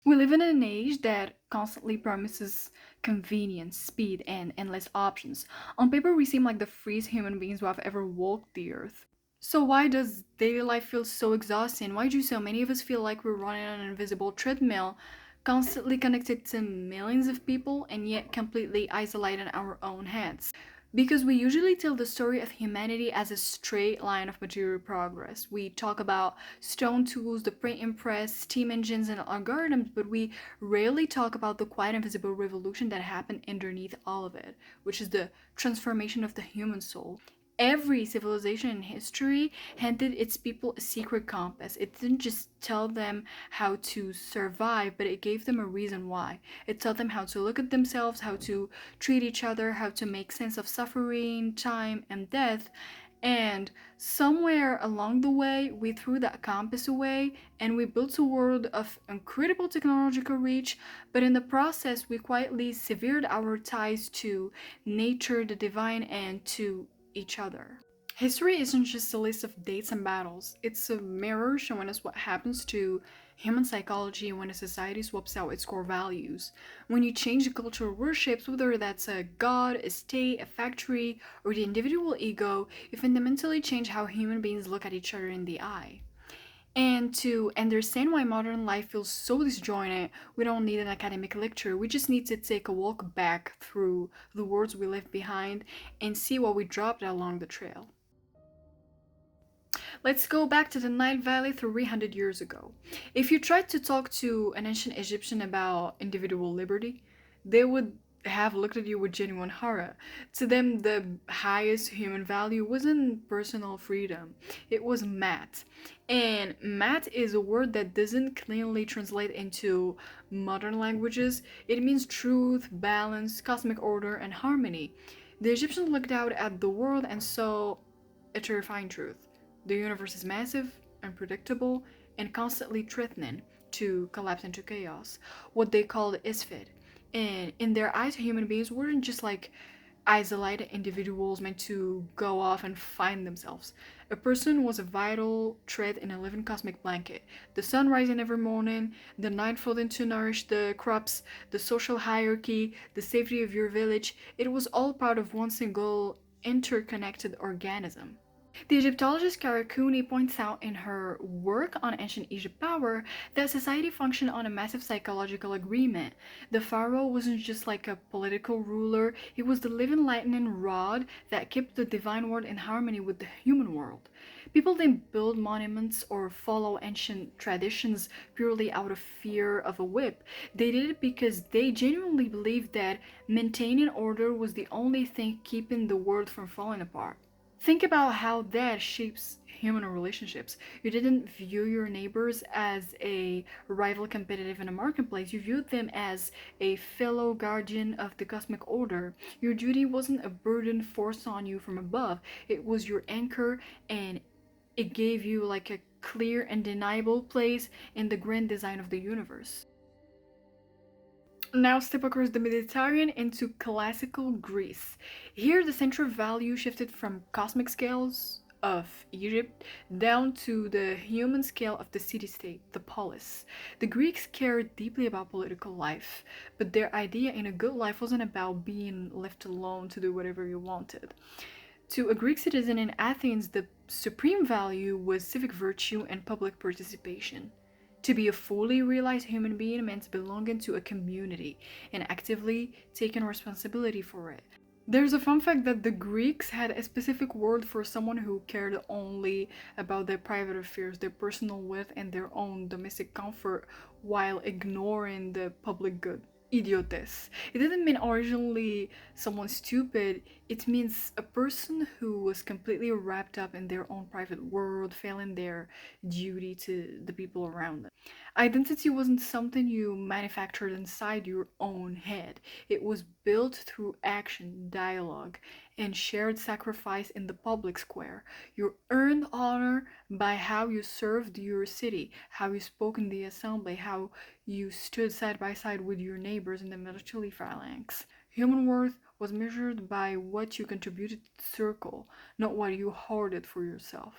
We live in an age that constantly promises convenience, speed, and endless options. On paper, we seem like the freest human beings who have ever walked the earth. So, why does daily life feel so exhausting? Why do so many of us feel like we're running on an invisible treadmill, constantly connected to millions of people and yet completely isolated in our own heads? Because we usually tell the story of humanity as a straight line of material progress. We talk about stone tools, the printing press, steam engines, and algorithms, but we rarely talk about the quiet invisible revolution that happened underneath all of it, which is the transformation of the human soul. Every civilization in history handed its people a secret compass. It didn't just tell them how to survive, but it gave them a reason why. It taught them how to look at themselves, how to treat each other, how to make sense of suffering, time, and death. And somewhere along the way, we threw that compass away and we built a world of incredible technological reach, but in the process, we quietly severed our ties to nature, the divine, and to each other. History isn't just a list of dates and battles, it's a mirror showing us what happens to human psychology when a society swaps out its core values. When you change the cultural worships, whether that's a god, a state, a factory, or the individual ego, you fundamentally change how human beings look at each other in the eye. And to understand why modern life feels so disjointed, we don't need an academic lecture. We just need to take a walk back through the worlds we left behind and see what we dropped along the trail. Let's go back to the Nile Valley 300 years ago. If you tried to talk to an ancient Egyptian about individual liberty, they would have looked at you with genuine horror. To them, the highest human value wasn't personal freedom, it was math. And math is a word that doesn't cleanly translate into modern languages. It means truth, balance, cosmic order, and harmony. The Egyptians looked out at the world and saw a terrifying truth. The universe is massive, unpredictable, and constantly threatening to collapse into chaos, what they called isfid. And in their eyes, human beings weren't just like isolated individuals meant to go off and find themselves. A person was a vital thread in a living cosmic blanket. The sun rising every morning, the night falling to nourish the crops, the social hierarchy, the safety of your village, it was all part of one single interconnected organism. The Egyptologist Karakuni points out in her work on ancient Egypt power that society functioned on a massive psychological agreement. The pharaoh wasn't just like a political ruler, he was the living lightning rod that kept the divine world in harmony with the human world. People didn't build monuments or follow ancient traditions purely out of fear of a whip. They did it because they genuinely believed that maintaining order was the only thing keeping the world from falling apart. Think about how that shapes human relationships. You didn't view your neighbors as a rival competitive in a marketplace. You viewed them as a fellow guardian of the cosmic order. Your duty wasn't a burden forced on you from above, it was your anchor, and it gave you like a clear and deniable place in the grand design of the universe. Now step across the Mediterranean into classical Greece. Here, the central value shifted from cosmic scales of Egypt down to the human scale of the city state, the polis. The Greeks cared deeply about political life, but their idea in a good life wasn't about being left alone to do whatever you wanted. To a Greek citizen in Athens, the supreme value was civic virtue and public participation. To be a fully realized human being meant belonging to a community and actively taking responsibility for it. There's a fun fact that the Greeks had a specific word for someone who cared only about their private affairs, their personal wealth, and their own domestic comfort while ignoring the public good. Idiotes. It didn't mean originally someone stupid, it means a person who was completely wrapped up in their own private world, failing their duty to the people around them. Identity wasn't something you manufactured inside your own head. It was built through action, dialogue, and shared sacrifice in the public square. You earned honor by how you served your city, how you spoke in the assembly, how you stood side by side with your neighbors in the military phalanx. Human worth was measured by what you contributed to the circle, not what you hoarded for yourself.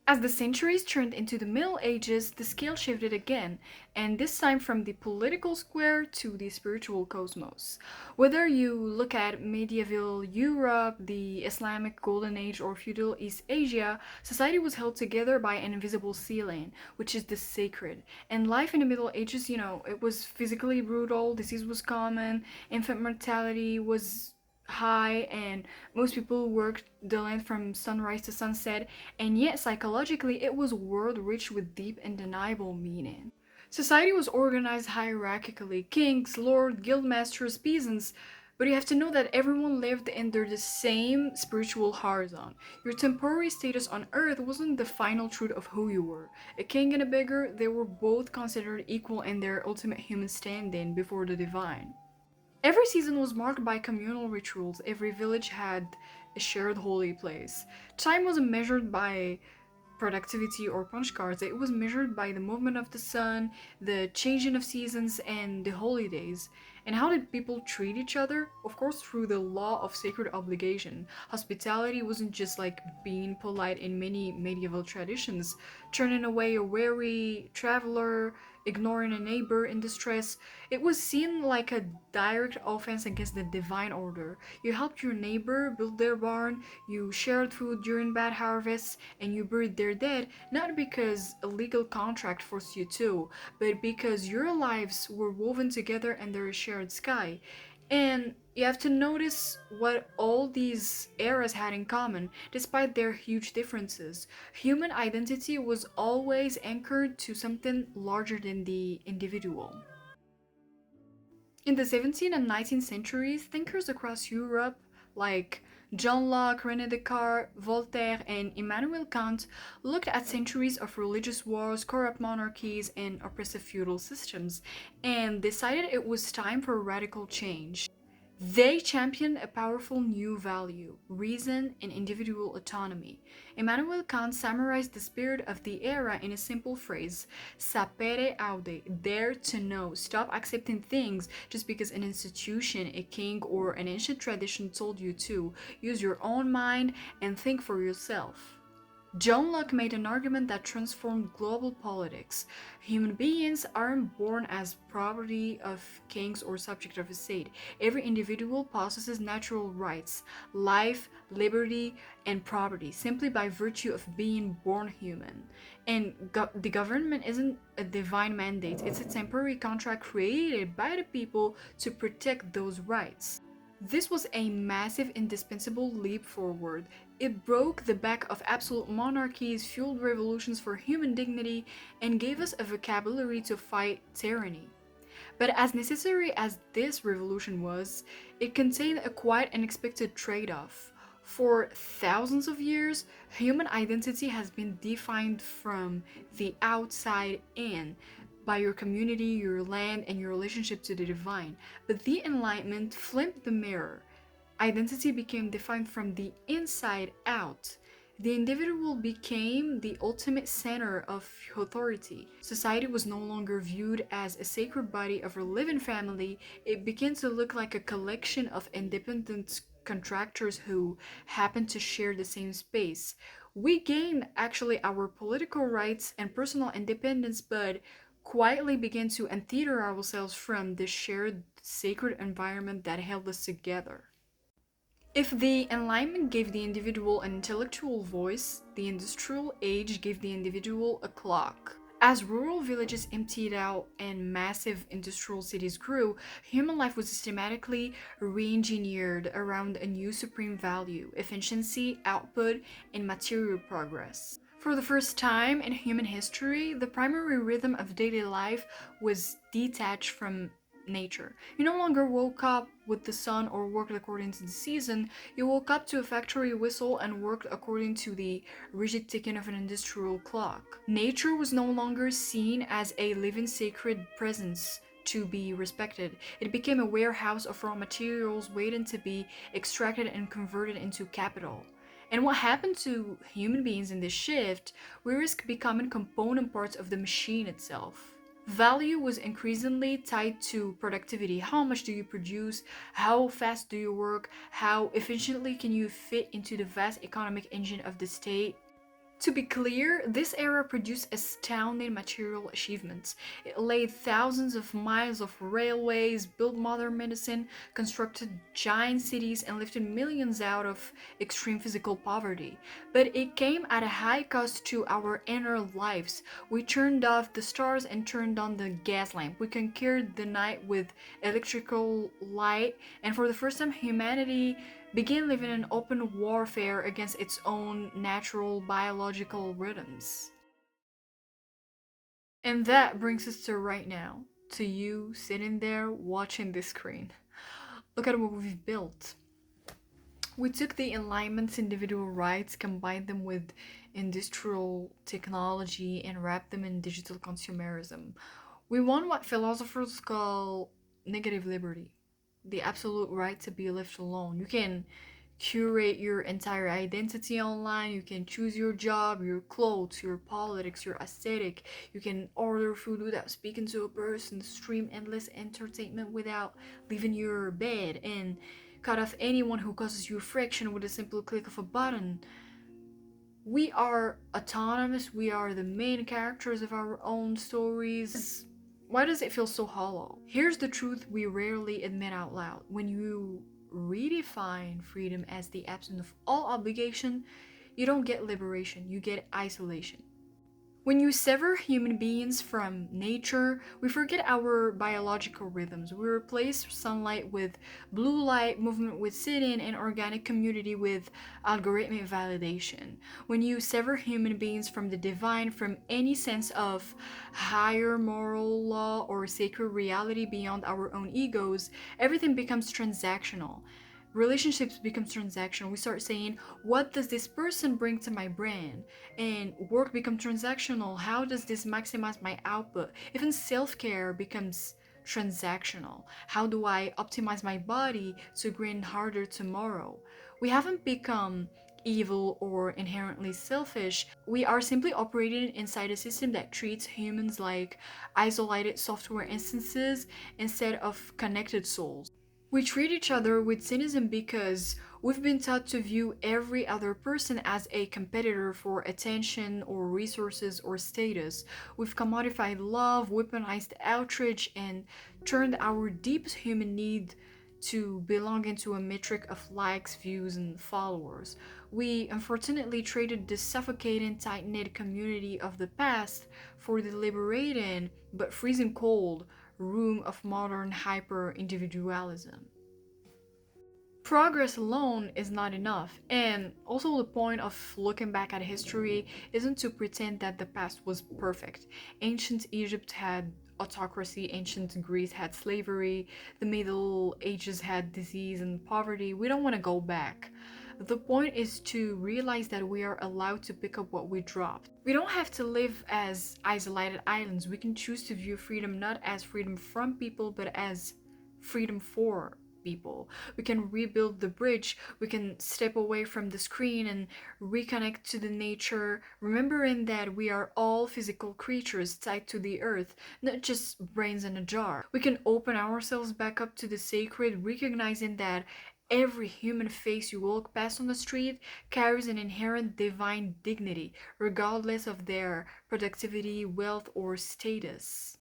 As the centuries turned into the Middle Ages, the scale shifted again, and this time from the political square to the spiritual cosmos. Whether you look at medieval Europe, the Islamic Golden Age, or feudal East Asia, society was held together by an invisible ceiling, which is the sacred. And life in the Middle Ages, it was physically brutal, disease was common, infant mortality was high, and most people worked the land from sunrise to sunset, and yet psychologically it was a world rich with deep and undeniable meaning. Society was organized hierarchically: kings, lords, guildmasters, peasants. But you have to know that everyone lived under the same spiritual horizon. Your temporary status on earth wasn't the final truth of who you were. A king and a beggar, they were both considered equal in their ultimate human standing before the divine. Every season was marked by communal rituals. Every village had a shared holy place. Time wasn't measured by productivity or punch cards. It was measured by the movement of the sun, the changing of seasons, and the holidays. And how did people treat each other? Of course, through the law of sacred obligation. Hospitality wasn't just like being polite in many medieval traditions, turning away a weary traveler, ignoring a neighbor in distress. It was seen like a direct offense against the divine order. You helped your neighbor build their barn, you shared food during bad harvests, and you buried their dead, not because a legal contract forced you to, but because your lives were woven together under a shared sky. And you have to notice what all these eras had in common, despite their huge differences. Human identity was always anchored to something larger than the individual. In the 17th and 19th centuries, thinkers across Europe like John Locke, René Descartes, Voltaire, and Immanuel Kant looked at centuries of religious wars, corrupt monarchies, and oppressive feudal systems and decided it was time for radical change. They championed a powerful new value: reason and individual autonomy. Immanuel Kant summarized the spirit of the era in a simple phrase: sapere aude, dare to know. Stop accepting things just because an institution, a king, or an ancient tradition told you to. Use your own mind and think for yourself. John Locke made an argument that transformed global politics. Human beings aren't born as property of kings or subject of a state. Every individual possesses natural rights: life, liberty, and property, simply by virtue of being born human. And the government isn't a divine mandate, it's a temporary contract created by the people to protect those rights. This was a massive, indispensable leap forward. It broke the back of absolute monarchies, fueled revolutions for human dignity, and gave us a vocabulary to fight tyranny. But as necessary as this revolution was, it contained a quite unexpected trade off. For thousands of years, human identity has been defined from the outside in, by your community, your land, and your relationship to the divine. But the Enlightenment flipped the mirror. Identity became defined from the inside out. The individual became the ultimate center of authority. Society was no longer viewed as a sacred body of a living family, it began to look like a collection of independent contractors who happened to share the same space. We gained actually our political rights and personal independence, but quietly began to untether ourselves from the shared sacred environment that held us together. If the Enlightenment gave the individual an intellectual voice, the Industrial Age gave the individual a clock. As rural villages emptied out and massive industrial cities grew, human life was systematically re-engineered around a new supreme value: efficiency, output, and material progress. For the first time in human history, the primary rhythm of daily life was detached from nature. You no longer woke up with the sun or worked according to the season, you woke up to a factory whistle and worked according to the rigid ticking of an industrial clock. Nature was no longer seen as a living sacred presence to be respected. It became a warehouse of raw materials waiting to be extracted and converted into capital. And what happened to human beings in this shift? We risk becoming component parts of the machine itself. Value was increasingly tied to productivity. How much do you produce? How fast do you work? How efficiently can you fit into the vast economic engine of the state? To be clear, this era produced astounding material achievements. It laid thousands of miles of railways, built modern medicine, constructed giant cities, and lifted millions out of extreme physical poverty. But it came at a high cost to our inner lives. We turned off the stars and turned on the gas lamp. We conquered the night with electrical light, and for the first time, humanity began living in open warfare against its own natural biological rhythms. And that brings us to right now, to you sitting there watching this screen. Look at what we've built. We took the enlightenment's individual rights, combined them with industrial technology, and wrapped them in digital consumerism. We won what philosophers call negative liberty, the absolute right to be left alone. You can curate your entire identity online, you can choose your job, your clothes, your politics, your aesthetic. You can order food without speaking to a person, stream endless entertainment without leaving your bed, and cut off anyone who causes you friction with a simple click of a button. We are autonomous, we are the main characters of our own stories. Why does it feel so hollow? Here's the truth we rarely admit out loud. When you redefine freedom as the absence of all obligation, you don't get liberation, you get isolation. When you sever human beings from nature, we forget our biological rhythms. We replace sunlight with blue light, movement with sitting, and organic community with algorithmic validation. When you sever human beings from the divine, from any sense of higher moral law or sacred reality beyond our own egos, everything becomes transactional. Relationships becomes transactional. We start saying, what does this person bring to my brand? And work becomes transactional. How does this maximize my output? Even self-care becomes transactional. How do I optimize my body to grind harder tomorrow? We haven't become evil or inherently selfish. We are simply operating inside a system that treats humans like isolated software instances instead of connected souls. We treat each other with cynicism because we've been taught to view every other person as a competitor for attention or resources or status. We've commodified love, weaponized outrage, and turned our deepest human need to belong into a metric of likes, views, and followers. We unfortunately traded the suffocating, tight knit community of the past for the liberating but freezing cold room of modern hyper individualism. Progress alone is not enough, and also the point of looking back at history isn't to pretend that the past was perfect. Ancient Egypt had autocracy, ancient Greece had slavery, the Middle Ages had disease and poverty. We don't want to go back. The point is to realize that we are allowed to pick up what we dropped. We don't have to live as isolated islands. We can choose to view freedom not as freedom from people, but as freedom for people. We can rebuild the bridge. We can step away from the screen and reconnect to the nature, remembering that we are all physical creatures tied to the earth, not just brains in a jar. We can open ourselves back up to the sacred, recognizing that every human face you walk past on the street carries an inherent divine dignity, regardless of their productivity, wealth, or status.